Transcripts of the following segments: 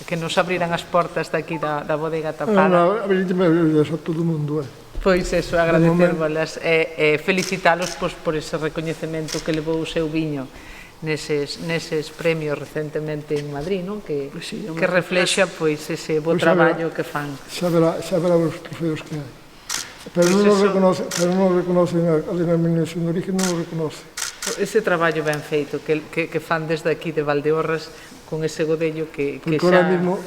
que nos abriran as portas daqui da bodega tapada. Abrirme a todo o mundo, Pois eso, agradecervolas e felicitalos por ese recoñecemento que levou o seu viño neses premios recentemente en Madrid, que reflexa ese bo traballo que fan. Xa verá os trofeos que hai. Pero non reconocen a denominación de origen, non o reconoce. Ese traballo ben feito que fan desde aquí de Valdeorras con ese godello que xa... Porque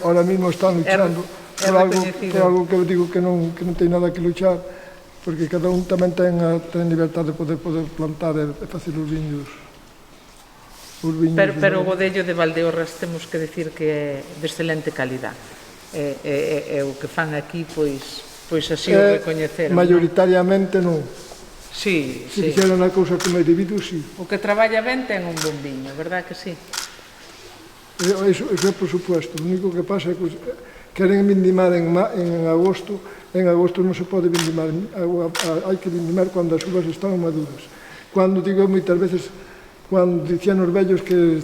ahora mismo están luchando por algo que eu digo que non ten nada que luchar, porque cada un tamén ten libertad de poder plantar e facer os viños. Pero o godello de Valdeorras temos que decir que é de excelente calidad. E o que fan aquí, pois así o recoñeceron. Maioritariamente non. Sí. Se fixeran a cousa como individuo, sí. O que traballa ben ten un bon viño, verdad que sí? Eso é por supuesto. O único que pasa é que queren vindimar en agosto. En agosto non se pode vindimar. Hai que vindimar cando as uvas están maduras. Cando digo moitas veces, cando dicían os vellos que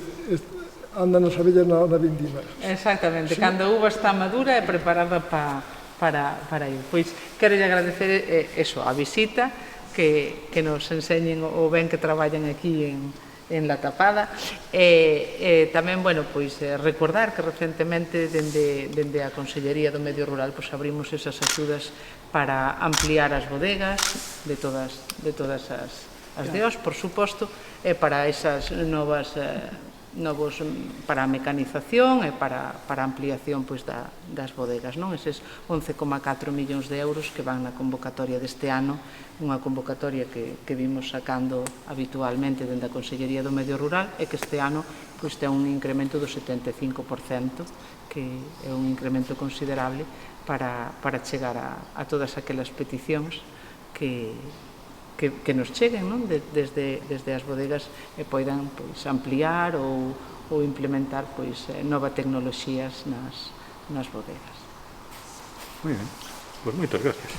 andan as abellas na vindima. Exactamente. Cando a uva está madura é preparada para ir. Pois quero agradecer a visita, que nos enseñen o ben que traballan aquí en La Tapada e tamén, recordar que recentemente dende a Consellería do Medio Rural abrimos esas axudas para ampliar as bodegas de todas as DEOs, por suposto, e para esas novos para a mecanización e para a ampliación das bodegas, eses 11,4 millóns de euros que van na convocatoria deste ano, unha convocatoria que vimos sacando habitualmente dende a Consellería do Medio Rural e que este ano ten un incremento do 75%, que é un incremento considerable para chegar a todas aquelas peticións que nos cheguen desde as bodegas e poidan ampliar ou implementar novas tecnoloxías nas bodegas. Moi ben, pois moitas gracias.